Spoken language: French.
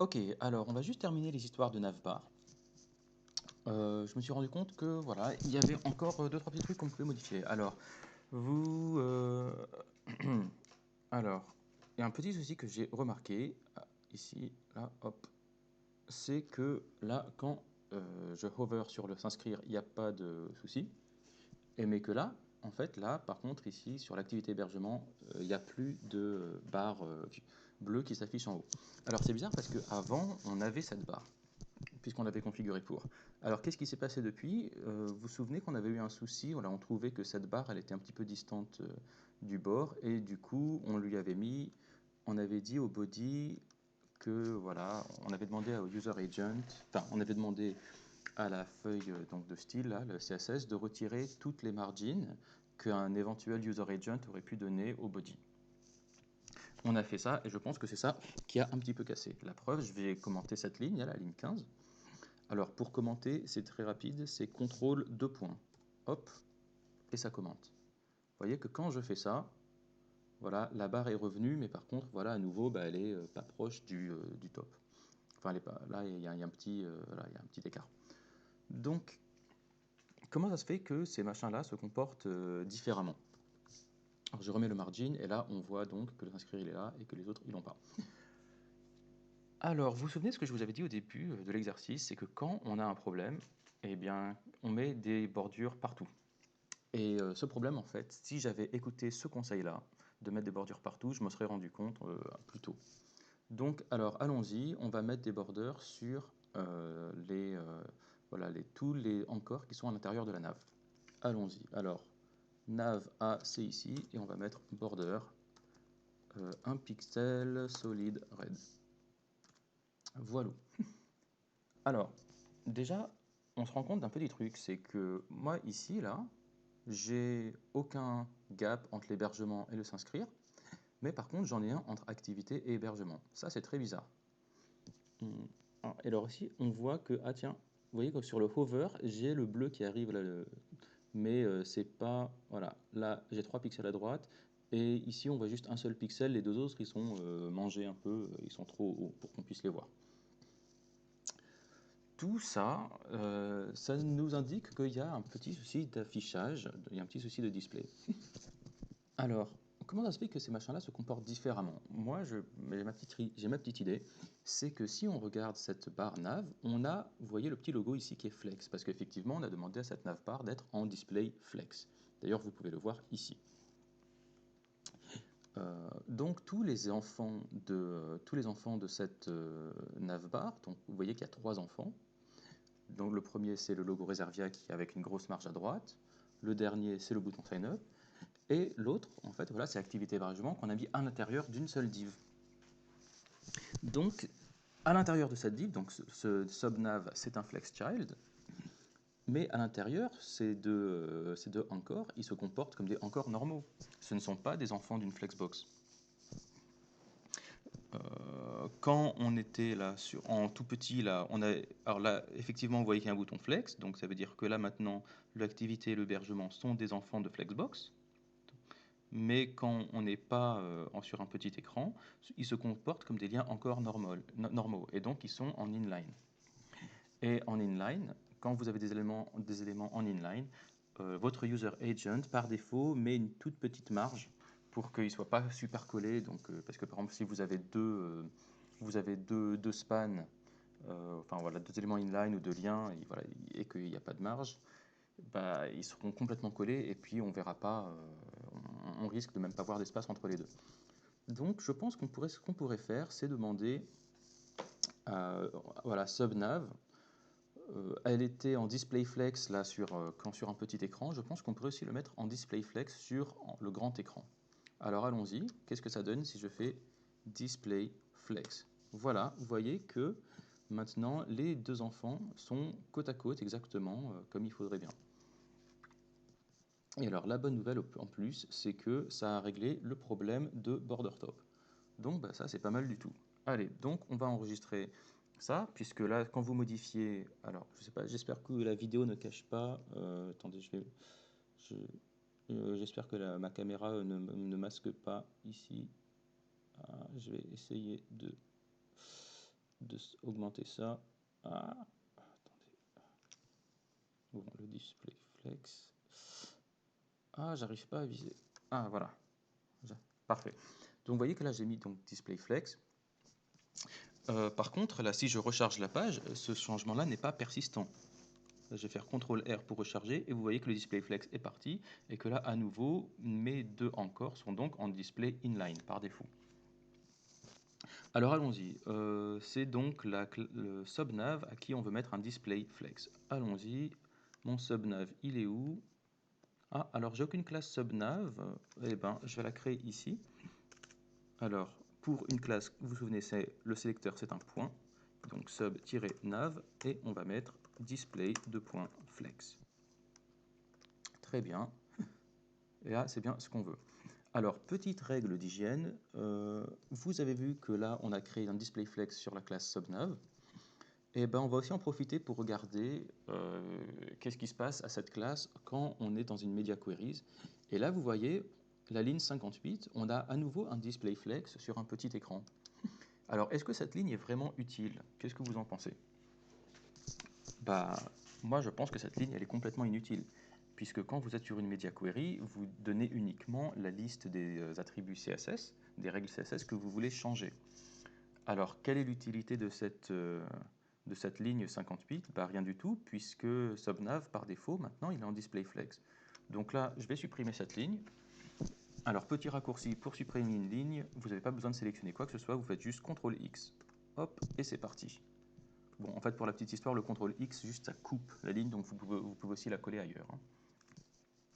Ok, alors on va juste terminer les histoires de Navbar. Je me suis rendu compte que voilà, il y avait encore deux trois petits trucs qu'on pouvait modifier. Alors, vous, alors, il y a un petit souci que j'ai remarqué ici, là, hop, c'est que là, quand je hover sur le s'inscrire, il n'y a pas de souci. Et mais que là, en fait, là, par contre, ici, sur l'activité hébergement, il n'y a plus de barre bleue qui s'affiche en haut. Alors c'est bizarre parce qu'avant, on avait cette barre, puisqu'on l'avait configurée pour. Alors qu'est-ce qui s'est passé depuis? Vous vous souvenez qu'on avait eu un souci, voilà, on trouvait que cette barre, elle était un petit peu distante du bord, et du coup, on lui avait mis, on avait dit au body que, voilà, on avait demandé au user agent, enfin, on avait demandé à la feuille donc de style, là, le CSS, de retirer toutes les margins qu'un éventuel user agent aurait pu donner au body. On a fait ça et je pense que c'est ça qui a un petit peu cassé. La preuve, je vais commenter cette ligne, la ligne 15. Alors pour commenter, c'est très rapide, c'est CTRL 2 points. Hop, et ça commente. Vous voyez que quand je fais ça, voilà, la barre est revenue, mais par contre, voilà, à nouveau, bah, elle est pas proche du top. Enfin, elle est pas, là, il y a un petit, là, il y a un petit écart. Donc, comment ça se fait que ces machins-là se comportent différemment? Alors, je remets le margin, et là, on voit donc que l'inscrire il est là, et que les autres, ils l'ont pas. Alors, vous vous souvenez de ce que je vous avais dit au début de l'exercice, c'est que quand on a un problème, eh bien, on met des bordures partout. Et ce problème, en fait, si j'avais écouté ce conseil-là, de mettre des bordures partout, je me serais rendu compte plus tôt. Donc, alors, allons-y, on va mettre des bordures sur voilà, tous les encores qui sont à l'intérieur de la nav. Allons-y. Alors, nav A, c'est ici, et on va mettre border 1 pixel solid red. Voilà. Alors, déjà, on se rend compte d'un petit truc, c'est que moi, ici, là, j'ai aucun gap entre l'hébergement et le s'inscrire, mais par contre, j'en ai un entre activité et hébergement. Ça, c'est très bizarre. Et alors ici, on voit que, ah tiens, vous voyez que sur le hover, j'ai le bleu qui arrive là, mais c'est pas, voilà, là, j'ai 3 pixels à droite, et ici, on voit juste un seul pixel, les deux autres, ils sont mangés un peu, ils sont trop hauts pour qu'on puisse les voir. Tout ça, ça nous indique qu'il y a un petit souci d'affichage, il y a un petit souci de display. Alors, comment ça se fait que ces machins-là se comportent différemment? Moi, j'ai ma petite idée, c'est que si on regarde cette barre nav, on a, vous voyez le petit logo ici qui est flex, parce qu'effectivement, on a demandé à cette nav bar d'être en display flex. D'ailleurs, vous pouvez le voir ici. Donc tous les enfants de cette navbar, donc vous voyez qu'il y a 3 enfants. Donc le premier c'est le logo Reservia qui est avec une grosse marge à droite. Le dernier c'est le bouton sign up. Et l'autre, en fait, voilà, c'est activité hébergement qu'on a mis à l'intérieur d'une seule div. Donc à l'intérieur de cette div, donc ce subnav c'est un flex child. Mais à l'intérieur, ces deux encores, ils se comportent comme des encores normaux. Ce ne sont pas des enfants d'une flexbox. Quand on était là en tout petit, là, alors là, effectivement, vous voyez qu'il y a un bouton flex, donc ça veut dire que là maintenant, l'activité et l'hébergement sont des enfants de Flexbox. Mais quand on n'est pas sur un petit écran, ils se comportent comme des liens encore normaux, et donc ils sont en inline. Et en inline, quand vous avez des éléments en inline, votre user agent, par défaut, met une toute petite marge pour qu'il ne soit pas super collé. Donc, parce que par exemple, si vous avez deux spans, enfin voilà, deux éléments inline ou deux liens, voilà, et qu'il n'y a pas de marge, bah, ils seront complètement collés et puis on verra pas, on risque de même pas voir d'espace entre les deux. Donc, je pense ce qu'on pourrait faire, c'est demander, voilà, subnav. Elle était en display flex là quand sur un petit écran. Je pense qu'on pourrait aussi le mettre en display flex sur le grand écran. Alors allons-y. Qu'est-ce que ça donne si je fais display flex? Voilà, vous voyez que maintenant les deux enfants sont côte à côte exactement comme il faudrait bien. Et alors la bonne nouvelle en plus, c'est que ça a réglé le problème de border top. Donc bah, ça c'est pas mal du tout. Allez, donc on va enregistrer ça, puisque là quand vous modifiez, alors je sais pas, j'espère que la vidéo ne cache pas, attendez, je- j'espère que ma caméra ne masque pas ici. Ah, je vais essayer augmenter ça. Ah, attendez. Bon, le display flex. Ah, j'arrive pas à viser. Ah, voilà. Parfait. Donc, vous voyez que là, j'ai mis donc display flex. Par contre, là, si je recharge la page, ce changement-là n'est pas persistant. Là, je vais faire CTRL R pour recharger et vous voyez que le display flex est parti et que là, à nouveau, mes deux encore sont donc en display inline par défaut. Alors allons-y. C'est donc le subnav à qui on veut mettre un display flex. Allons-y. Mon subnav, il est où? Ah, alors j'ai aucune classe subnav. Eh ben, je vais la créer ici. Alors, pour une classe, vous vous souvenez, c'est le sélecteur, c'est un point. Donc sub-nav et on va mettre display flex. Très bien. Et là, c'est bien ce qu'on veut. Alors, petite règle d'hygiène. Vous avez vu que là, on a créé un display flex sur la classe subnav. Et ben, on va aussi en profiter pour regarder qu'est-ce qui se passe à cette classe quand on est dans une media queries. Et là, vous voyez, la ligne 58, on a à nouveau un display flex sur un petit écran. Alors, est-ce que cette ligne est vraiment utile? Qu'est-ce que vous en pensez? Bah, moi, je pense que cette ligne, elle est complètement inutile, puisque quand vous êtes sur une media query, vous donnez uniquement la liste des attributs CSS, des règles CSS que vous voulez changer. Alors, quelle est l'utilité de cette ligne 58? Bah, rien du tout, puisque subnav, par défaut, maintenant, il est en display flex. Donc là, je vais supprimer cette ligne. Alors, petit raccourci, pour supprimer une ligne, vous n'avez pas besoin de sélectionner quoi que ce soit, vous faites juste CTRL X. Hop, et c'est parti. Bon, en fait, pour la petite histoire, le CTRL X, juste ça coupe la ligne, donc vous pouvez aussi la coller ailleurs. Hein.